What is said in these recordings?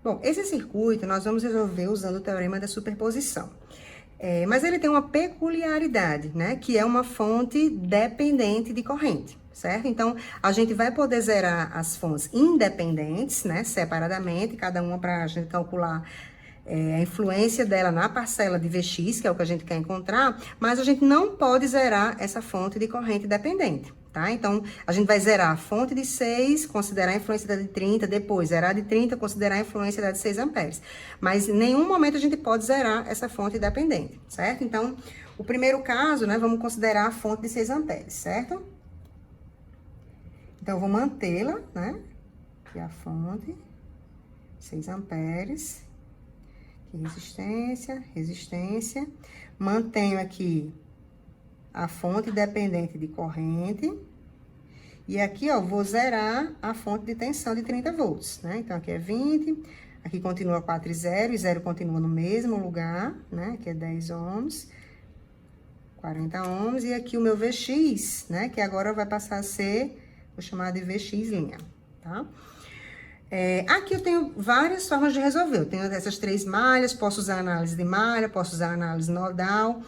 Bom, esse circuito nós vamos resolver usando o teorema da superposição. Mas ele tem uma peculiaridade, né? Que é uma fonte dependente de corrente, certo? Então, a gente vai poder zerar as fontes independentes, né? Separadamente, cada uma para a gente calcular a influência dela na parcela de Vx, que é o que a gente quer encontrar, mas a gente não pode zerar essa fonte de corrente dependente, tá? Então, a gente vai zerar a fonte de 6, considerar a influência da de 30, depois zerar a de 30, considerar a influência da de 6 amperes. Mas em nenhum momento a gente pode zerar essa fonte dependente, certo? Então, o primeiro caso, né, vamos considerar a fonte de 6 amperes, certo? Então, eu vou mantê-la, né? Aqui a fonte, 6 amperes. Resistência, resistência. Mantenho aqui a fonte dependente de corrente. E aqui, ó, vou zerar a fonte de tensão de 30 volts, né? Então, aqui é 20, aqui continua 4 e 0, e 0 continua no mesmo lugar, né? Aqui é 10 ohms, 40 ohms, e aqui o meu Vx, né? Que agora vai passar a ser, vou chamar de Vx', tá? Aqui eu tenho várias formas de resolver. Eu tenho essas 3 malhas, posso usar análise de malha, posso usar análise nodal.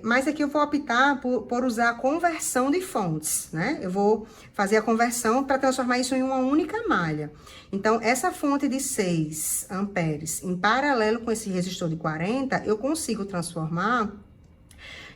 Mas aqui eu vou optar por usar a conversão de fontes, né? Eu vou fazer a conversão para transformar isso em uma única malha. Então, essa fonte de 6 amperes, em paralelo com esse resistor de 40, eu consigo transformar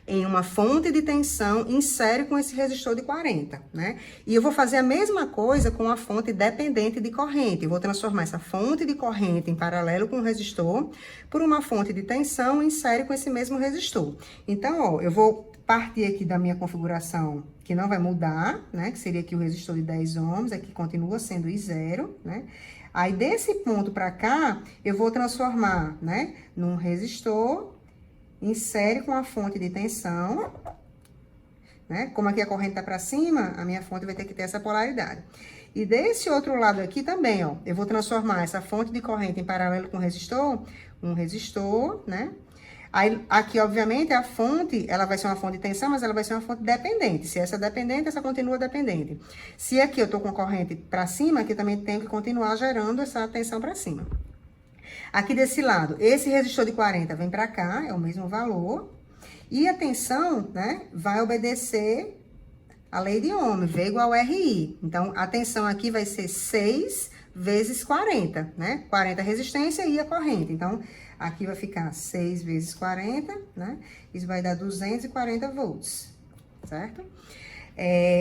em uma fonte de tensão em série com esse resistor de 40, né? E eu vou fazer a mesma coisa com a fonte dependente de corrente. Eu vou transformar essa fonte de corrente em paralelo com o resistor por uma fonte de tensão em série com esse mesmo resistor. Então, ó, eu vou partir aqui da minha configuração que não vai mudar, né? Que seria aqui o resistor de 10 ohms, aqui continua sendo I0, né? Aí, desse ponto para cá, eu vou transformar, né? Num resistor em série com a fonte de tensão, né? Como aqui a corrente tá para cima, a minha fonte vai ter que ter essa polaridade. E desse outro lado aqui também, ó, eu vou transformar essa fonte de corrente em paralelo com o resistor, um resistor, né? Aí, aqui, obviamente, a fonte, ela vai ser uma fonte de tensão, mas ela vai ser uma fonte dependente. Se essa é dependente, essa continua dependente. Se aqui eu tô com a corrente para cima, aqui também tem que continuar gerando essa tensão para cima. Aqui desse lado, esse resistor de 40 vem para cá, é o mesmo valor. E a tensão, né, vai obedecer a lei de Ohm, V igual a RI. Então, a tensão aqui vai ser 6 vezes 40, né? 40 a resistência e a corrente. Então, aqui vai ficar 6 vezes 40, né? Isso vai dar 240 volts, certo?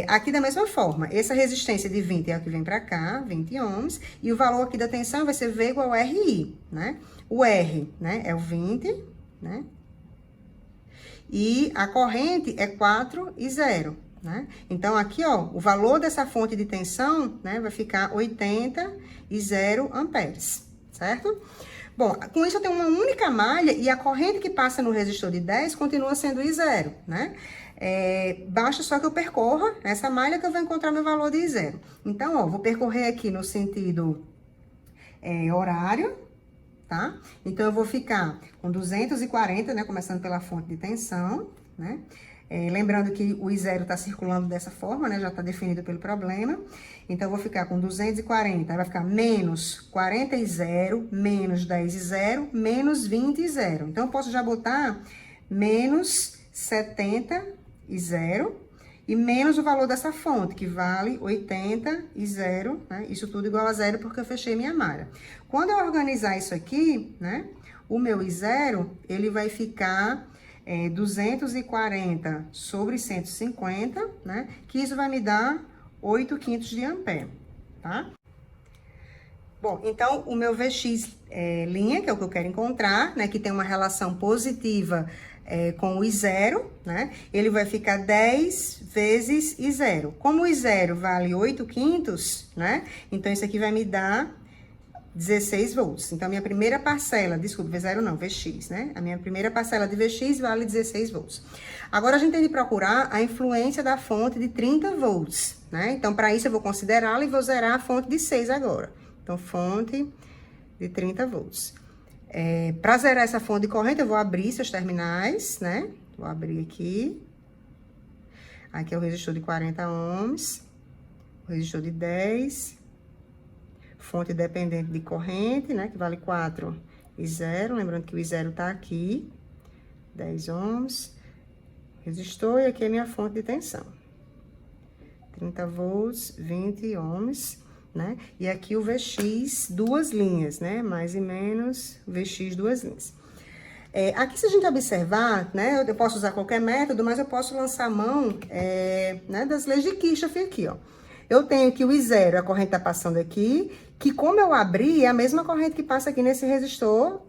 Aqui da mesma forma, essa resistência de 20 é o que vem para cá, 20 ohms, e o valor aqui da tensão vai ser V igual a RI, né? O R, né, é o 20, né? E a corrente é 4 e 0, né? Então, aqui, ó, o valor dessa fonte de tensão, né, vai ficar 80 e 0 amperes, certo? Bom, com isso eu tenho uma única malha e a corrente que passa no resistor de 10 continua sendo I0, né? Basta só que eu percorra essa malha que eu vou encontrar meu valor de I0. Então, ó, vou percorrer aqui no sentido horário, tá? Então, eu vou ficar com 240, né? Começando pela fonte de tensão, né? Lembrando que o I0 tá circulando dessa forma, né? Já tá definido pelo problema. Então, eu vou ficar com 240, vai ficar menos 40 e 0, menos 10 e 0, menos 20 e 0. Então, eu posso já botar menos 70 e 0, e menos o valor dessa fonte, que vale 80 e 0, né? Isso tudo igual a 0 porque eu fechei minha malha. Quando eu organizar isso aqui, né? O meu I0, ele vai ficar 240 sobre 150, né? Que isso vai me dar 8 quintos de ampere, tá? Bom, então, o meu Vx linha, que é o que eu quero encontrar, né? Que tem uma relação positiva com o I0, né? Ele vai ficar 10 vezes I0. Como o I0 vale 8 quintos, né? Então, isso aqui vai me dar 16 volts. Então, a minha primeira parcela, desculpa, V0 não, Vx, né? A minha primeira parcela de Vx vale 16 volts. Agora, a gente tem que procurar a influência da fonte de 30 volts, né? Então, para isso, eu vou considerá-la e vou zerar a fonte de 6 agora. Então, fonte de 30 volts. Para zerar essa fonte de corrente, eu vou abrir seus terminais, né? Vou abrir aqui. Aqui é o resistor de 40 ohms. O resistor de 10. fonte dependente de corrente, né? Que vale 4 e 0. Lembrando que o I0 tá aqui. 10 ohms. Resistor, e aqui é minha fonte de tensão. 30 volts, 20 ohms, né? E aqui o VX, duas linhas, né? Mais e menos, VX, duas linhas. Aqui, se a gente observar, né? Eu posso usar qualquer método, mas eu posso lançar a mão, né? Das leis de Kirchhoff aqui, ó. Eu tenho que o I0, a corrente tá passando aqui, que como eu abri, é a mesma corrente que passa aqui nesse resistor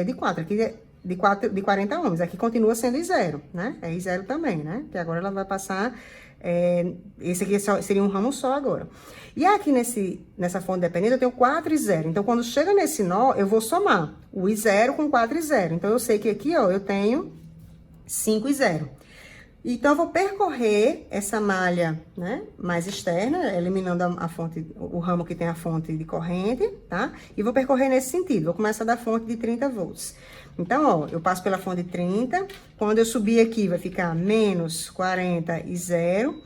de 4, aqui de 40 ohms. Aqui continua sendo I0, né? É I0 também, né? Que agora ela vai passar... esse aqui seria um ramo só agora. E aqui nessa fonte dependente eu tenho 4 e 0. Então, quando chega nesse nó, eu vou somar o I0 com 4 e 0. Então, eu sei que aqui, ó, eu tenho 5 e 0. Então, eu vou percorrer essa malha, né, mais externa, eliminando a fonte, o ramo que tem a fonte de corrente, tá? E vou percorrer nesse sentido. Vou começar da fonte de 30 volts. Então, ó, eu passo pela fonte de 30. Quando eu subir aqui, vai ficar menos 40 e 0,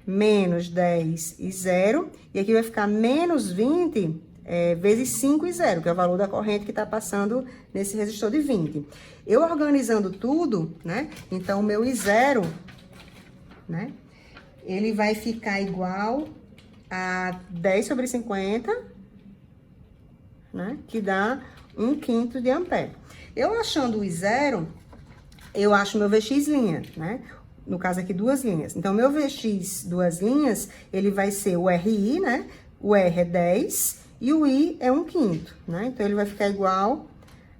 menos 10 e 0. E aqui vai ficar menos 20 vezes 5 e 0, que é o valor da corrente que está passando nesse resistor de 20. Eu organizando tudo, né? Então, o meu I0, né? Ele vai ficar igual a 10 sobre 50, né? Que dá 1/5 de ampere. Eu achando o I0, eu acho meu VX linha, né? No caso aqui, duas linhas. Então, meu VX duas linhas, ele vai ser o RI, né? O R é 10 e o I é 1/5, né? Então, ele vai ficar igual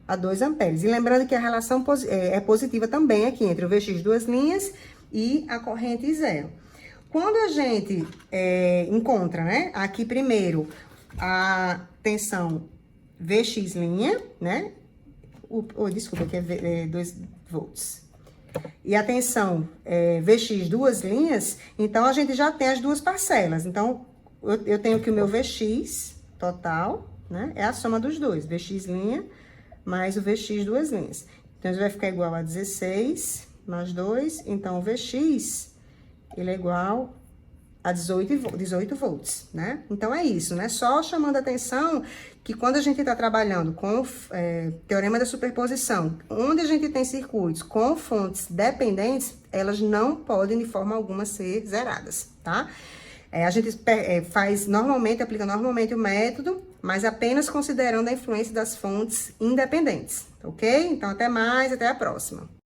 a 2 amperes. E lembrando que a relação é positiva também aqui entre o VX duas linhas e a corrente I0. Quando a gente encontra, né? Aqui primeiro a tensão VX linha, né? Desculpa, aqui é 2 volts. E a tensão VX duas linhas, então a gente já tem as duas parcelas. Então, eu tenho que o meu VX total, né? É a soma dos dois, VX linha mais o VX duas linhas. Então, isso vai ficar igual a 16 mais 2. Então, o VX, ele é igual a 18 volts, né? Então, é isso, né? Só chamando a atenção que quando a gente está trabalhando com o teorema da superposição, onde a gente tem circuitos com fontes dependentes, elas não podem de forma alguma ser zeradas, tá? A gente aplica normalmente o método, mas apenas considerando a influência das fontes independentes, ok? Então, até mais, até a próxima.